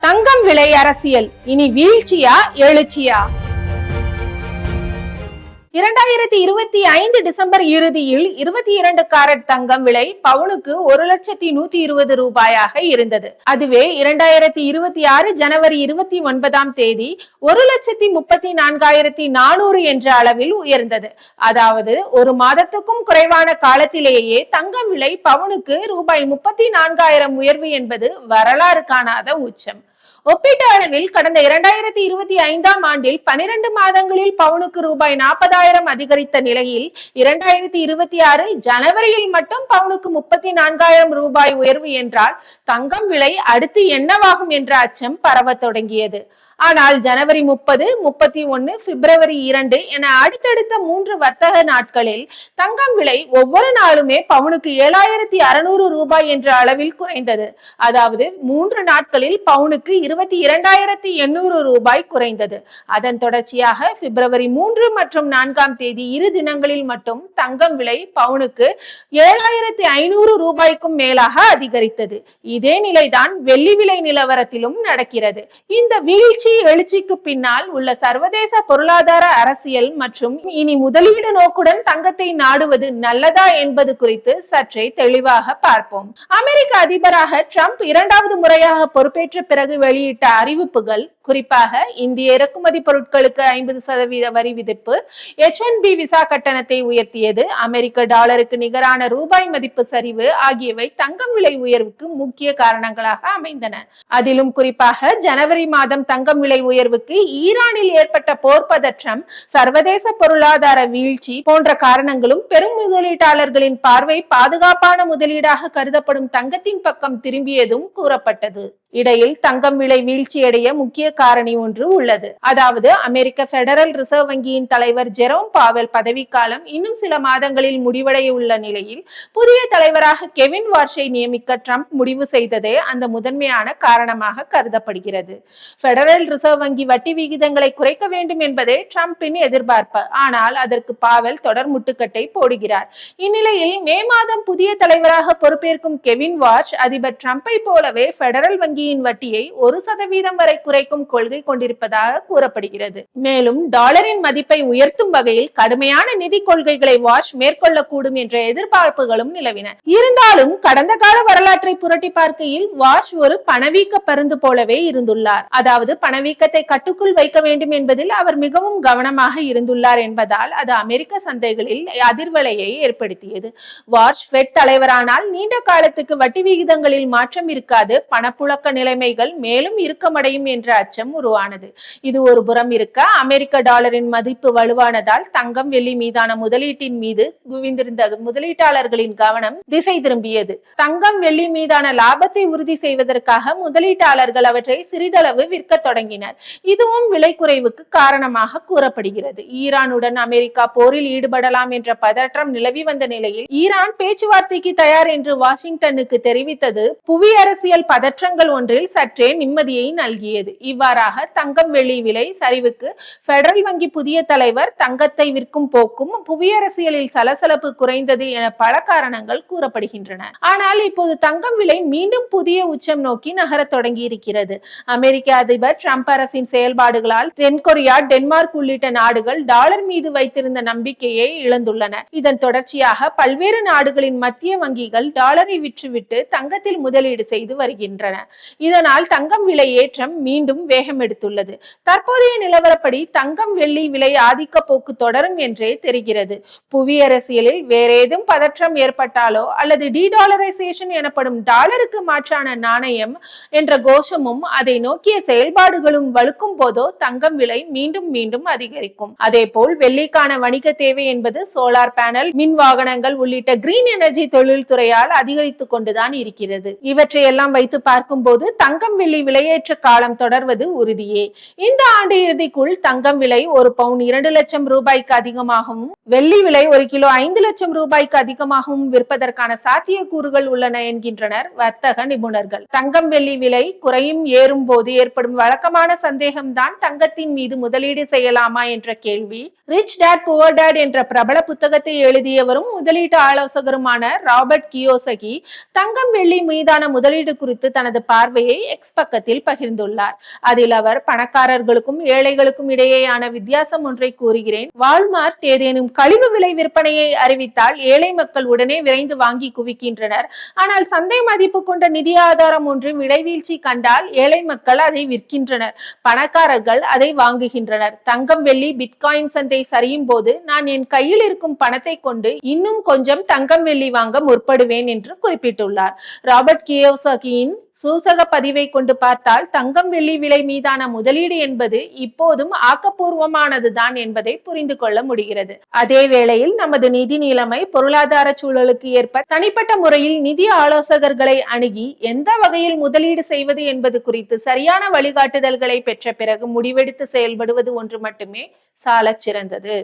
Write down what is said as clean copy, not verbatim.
தங்கம் விலை அரசியல் இனி வீழ்ச்சியா எழுச்சியா? 2025 டிசம்பர் இறுதியில் 22 கேரட் தங்கம் விலை பவுனுக்கு 1,120 ரூபாயாக இருந்தது. அதுவே 2026 ஜனவரி 29ஆம் தேதி 1,34,400 என்ற அளவில் உயர்ந்தது. அதாவது ஒரு மாதத்துக்கும் குறைவான காலத்திலேயே தங்கம் விலை பவுனுக்கு ரூபாய் 34,000 உயர்வு என்பது வரலாறு காணாத உச்சம். ஒப்பீட்டு அளவில் கடந்த 2025ஆம் ஆண்டில் 12 மாதங்களில் பவுனுக்கு ரூபாய் 40,000 அதிகரித்த நிலையில் 2026 ஜனவரியில் மட்டும் பவுனுக்கு 34,000 ரூபாய் உயர்வு என்றால் தங்கம் விலை அடுத்து என்னவாகும் என்ற அச்சம் பரவ தொடங்கியது. ஆனால் ஜனவரி 30, 31, பிப்ரவரி 2 என அடுத்தடுத்த 3 வர்த்தக நாட்களில் தங்கம் விலை ஒவ்வொரு நாளுமே பவுனுக்கு 7,600 ரூபாய் என்ற அளவில் குறைந்தது. அதாவது 3 நாட்களில் பவுனுக்கு 22,800 ரூபாய் குறைந்தது. அதன் தொடர்ச்சியாக பிப்ரவரி 3 மற்றும் 4ஆம் தேதி இரு தினங்களில் மட்டும் தங்கம் விலை பவுனுக்கு 7,500 ரூபாய்க்கும் மேலாக அதிகரித்தது. இதே நிலைதான் வெள்ளி விலை நிலவரத்திலும் நடக்கிறது. இந்த வீழ்ச்சி எழுச்சிக்கு பின்னால் உள்ள சர்வதேச பொருளாதார அரசியல் மற்றும் இனி முதலீடு நோக்குடன் தங்கத்தை நாடுவது நல்லதா என்பது குறித்து சற்றே தெளிவாக பார்ப்போம். அமெரிக்க அதிபராக ட்ரம்ப் 2வது முறையாக பொறுப்பேற்ற பிறகு வெளியிட்ட அறிவிப்புகள், குறிப்பாக இந்திய இறக்குமதி பொருட்களுக்கு 50% வரி விதிப்பு, H1B விசா கட்டணத்தை உயர்த்தியது, அமெரிக்க டாலருக்கு நிகரான ரூபாய் மதிப்பு சரிவு ஆகியவை தங்கம் விலை உயர்வுக்கு முக்கிய காரணங்களாக அமைந்தன. அதிலும் குறிப்பாக ஜனவரி மாதம் தங்கம் விலை உயர்வுக்கு ஈரானில் ஏற்பட்ட போர் பதற்றம், சர்வதேச பொருளாதார வீழ்ச்சி போன்ற காரணங்களும் பெரும் முதலீட்டாளர்களின் பார்வை பாதுகாப்பான முதலீடாக கருதப்படும் தங்கத்தின் பக்கம் திரும்பியதும் கூறப்பட்டது. இடையில் தங்கம் விலை வீழ்ச்சியடைய முக்கிய காரணி ஒன்று உள்ளது. அதாவது அமெரிக்க பெடரல் ரிசர்வ் வங்கியின் தலைவர் ஜெரோம் பாவெல் பதவிக்காலம் இன்னும் சில மாதங்களில் முடிவடைய உள்ள நிலையில் புதிய தலைவராக கெவின் வார்ஷை நியமிக்க ட்ரம்ப் முடிவு செய்ததே அந்த முதன்மையான காரணமாக கருதப்படுகிறது. பெடரல் ரிசர்வ் வங்கி வட்டி விகிதங்களை குறைக்க வேண்டும் என்பதே ட்ரம்பின் எதிர்பார்ப்பு. ஆனால் அதற்கு பாவெல் தொடர் முட்டுக்கட்டை போடுகிறார். இந்நிலையில் மே மாதம் புதிய தலைவராக பொறுப்பேற்கும் கெவின் வார்ஷ் அதிபர் ட்ரம்பை போலவே பெடரல் வங்கி வட்டியை 1% வரை குறைக்கும் கொள்கை கொண்டிருப்பதாக கூறப்படுகிறது. மேலும் டாலரின் மதிப்பை உயர்த்தும் வகையில் கடுமையான நிதி கொள்கைகளை வாஷ் மேற்கொள்ளக்கூடும் என்ற எதிர்பார்ப்புகளும் நிலவின. இருந்தாலும் கடந்த கால வரலாற்றை புரட்டி பார்க்கையில் வாஷ் ஒரு பணவீக்க பருந்து போலவே இருந்துள்ளார். அதாவது பணவீக்கத்தை கட்டுக்குள் வைக்க வேண்டும் என்பதில் அவர் மிகவும் கவனமாக இருந்துள்ளார் என்பதால் அது அமெரிக்க சந்தைகளில் அதிர்வலையை ஏற்படுத்தியது. வாஷ் ஃபெட் தலைவரானால் நீண்ட காலத்துக்கு வட்டி விகிதங்களில் மாற்றம் இருக்காது, பணப்புழக்க நிலைமைகள் மேலும் இறுக்கமடையும் என்ற அச்சம் உருவானது. இது ஒரு புறம் இருக்க, அமெரிக்க டாலரின் மதிப்பு வலுவானதால் தங்கம் வெள்ளி மீதான முதலீட்டின் மீது குவிந்திருந்த முதலீட்டாளர்களின் கவனம் திசை திரும்பியது. தங்கம் வெள்ளி மீதான லாபத்தை உறுதி செய்வதற்காக முதலீட்டாளர்கள் அவற்றை சிறிதளவு விற்க தொடங்கினர். இதுவும் விலை குறைவுக்கு காரணமாக கூறப்படுகிறது. ஈரானுடன் அமெரிக்கா போரில் ஈடுபடலாம் என்ற பதற்றம் நிலவி வந்த நிலையில் ஈரான் பேச்சுவார்த்தைக்கு தயார் என்று வாஷிங்டனுக்கு தெரிவித்தது புவி அரசியல் பதற்றங்கள் ஒன்றில் சற்றே நிம்மதியை நல்கியது. இவ்வாறாக தங்கம் வெள்ளி விலை சரிவுக்கு பெடரல் வங்கி புதிய தலைவர், தங்கத்தை விற்கும் போக்கும், புவியரசியலில் சலசலப்பு குறைந்தது என பல காரணங்கள் கூறப்படுகின்றன. ஆனால் இப்போது தங்கம் விலை மீண்டும் புதிய உச்சம் நோக்கி நகர தொடங்கி இருக்கிறது. அமெரிக்க அதிபர் ட்ரம்ப் அரசின் செயல்பாடுகளால் தென்கொரியா, டென்மார்க் உள்ளிட்ட நாடுகள் டாலர் மீது வைத்திருந்த நம்பிக்கையை இழந்துள்ளன. இதன் தொடர்ச்சியாக பல்வேறு நாடுகளின் மத்திய வங்கிகள் டாலரை விற்றுவிட்டு தங்கத்தில் முதலீடு செய்து வருகின்றன. இதனால் தங்கம் விலை ஏற்றம் மீண்டும் வேகம் எடுத்துள்ளது. தற்போதைய நிலவரப்படி தங்கம் வெள்ளி விலை ஆதிக்க போக்கு தொடரும் என்றே தெரிகிறது. புவி அரசியலில் வேறேதும் பதற்றம் ஏற்பட்டாலோ அல்லது டீடாலரைசேஷன் எனப்படும் டாலருக்கு மாற்றான நாணயம் என்ற கோஷமும் அதை நோக்கிய செயல்பாடுகளும் வலுக்கும் போதோ தங்கம் விலை மீண்டும் மீண்டும் அதிகரிக்கும். அதே போல் வெள்ளிக்கான வணிக தேவை என்பது சோலார் பேனல், மின் வாகனங்கள் உள்ளிட்ட கிரீன் எனர்ஜி தொழில்துறையால் அதிகரித்துக் கொண்டுதான் இருக்கிறது. இவற்றையெல்லாம் வைத்து பார்க்கும் போது தங்கம் வெள்ளி விலையேற்ற காலம் தொடர்வது உறுதியே. இந்த ஆண்டு இறுதிக்குள் தங்கம் விலை ஒரு பவுன் 2 லட்சம் ரூபாய்க்கு அதிகமாகவும், வெள்ளி விலை 1 கிலோ 5 லட்சம் ரூபாய்க்கு அதிகமாகவும் விற்பதற்கான சாத்தியக்கூறுகள் உள்ளன என்கின்றனர் வர்த்தக நிபுணர்கள். தங்கம் வெள்ளி விலை குறையும் ஏறும் போது ஏற்படும் வழக்கமான சந்தேகம்தான் தங்கத்தின் மீது முதலீடு செய்யலாமா என்ற கேள்வி. ரிச் டாட் புவர் டாட் என்ற பிரபல புத்தகத்தை எழுதியவரும் முதலீட்டு ஆலோசகருமான ராபர்ட் கியோசகி தங்கம் வெள்ளி மீதான முதலீடு குறித்து தனது பார்வை பார்வையை எக்ஸ் பக்கத்தில் பகிர்ந்துள்ளார். அதில் அவர் பணக்காரர்களுக்கும் ஏழைகளுக்கும் இடையேயான வித்தியாசம் ஒன்றை கூறுகிறேன். வால்மார்ட் ஏதேனும் கழிவு விலை விற்பனையை அறிவித்தால் ஏழை மக்கள் உடனே விரைந்து வாங்கி குவிக்கின்றனர். ஆனால் சந்தை மதிப்பு கொண்ட நிதி ஆதாரம் ஒன்று விலைவீழ்ச்சி கண்டால் ஏழை மக்கள் அதை விற்கின்றனர், பணக்காரர்கள் அதை வாங்குகின்றனர். தங்கம், வெள்ளி, பிட்காயின் சந்தை சரியும் போது நான் என் கையில் இருக்கும் பணத்தை கொண்டு இன்னும் கொஞ்சம் தங்கம், வெள்ளி வாங்க முற்படுவேன் என்று குறிப்பிட்டுள்ளார். ராபர்ட் கியோசாகியின் சூசக பதிவை கொண்டு பார்த்தால் தங்கம், வெள்ளி விலை மீதான முதலீடு என்பது இப்போதும் ஆக்கப்பூர்வமானதுதான் என்பதை புரிந்து கொள்ள முடிகிறது. அதே வேளையில் நமது நிதி நிலைமை, பொருளாதார சூழலுக்கு ஏற்ப தனிப்பட்ட முறையில் நிதி ஆலோசகர்களை அணுகி எந்த வகையில் முதலீடு செய்வது என்பது குறித்து சரியான வழிகாட்டுதல்களை பெற்ற பிறகு முடிவெடுத்து செயல்படுவது ஒன்று மட்டுமே சாலச் சிறந்தது.